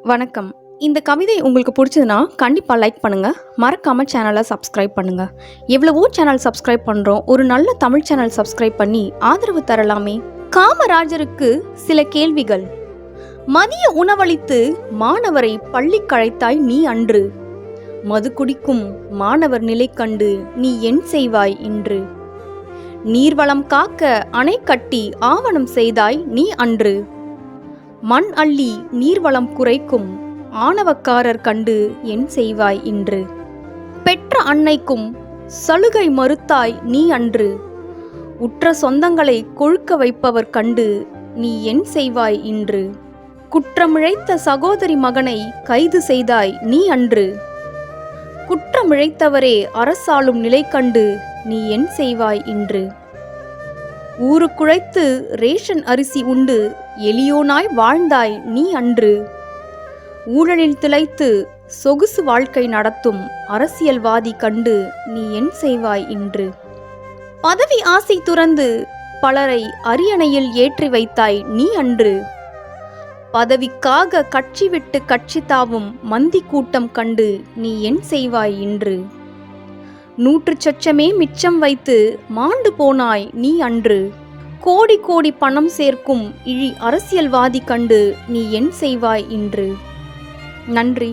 வணக்கம். இந்த கவிதை உங்களுக்கு பிடிச்சதுன்னா கண்டிப்பா லைக் பண்ணுங்க. மறக்காம சேனலை சப்ஸ்கிரைப் பண்ணுங்க. எவ்வளவோ சேனல் சப்ஸ்கிரைப் பண்றோம். ஒரு நல்ல தமிழ் சேனல் சப்ஸ்கிரைப் பண்ணி ஆதரவு தரலாமே. காமராஜருக்கு சில கேள்விகள். மதிய உணவளித்து மாணவரை பள்ளிக்கு அழைத்தாய் நீ அன்று. மது குடிக்கும் மாணவர் நிலை கண்டு நீ என் செய்வாய் இன்று. நீர்வளம் காக்க அணை கட்டி ஆவணம் செய்தாய் நீ அன்று. மண் அள்ளி நீர்வளம் குறைக்கும் ஆணவக்காரர் கண்டு என் செய்வாய் இன்று. பெற்ற அன்னைக்கும் சலுகை மறுத்தாய் நீ அன்று. உற்ற சொந்தங்களை கொழுக்க வைப்பவர் கண்டு நீ என் செய்வாய் இன்று. குற்றமிழைத்த சகோதரி மகனை கைது செய்தாய் நீ அன்று. குற்றமிழைத்தவரே அரசாளும் நிலை கண்டு நீ என் செய்வாய் இன்று. ஊருக்குழைத்து ரேஷன் அரிசி உண்டு எளியோனாய் வாழ்ந்தாய் நீ அன்று. ஊழலில் திளைத்து சொகுசு வாழ்க்கை நடத்தும் அரசியல்வாதி கண்டு நீ என் செய்வாய் இன்று. பதவி ஆசை துறந்து பலரை அரியணையில் ஏற்றி வைத்தாய் நீ அன்று. பதவிக்காக கட்சி விட்டு கட்சி தாவும் மந்தி கூட்டம் கண்டு நீ என் செய்வாய் இன்று. 100 சொச்சமே மிச்சம் வைத்து மாண்டு போனாய் நீ அன்று. கோடி கோடி பணம் சேர்க்கும் இழி அரசியல்வாதி கண்டு நீ என் செய்வாய் இன்று. நன்றி.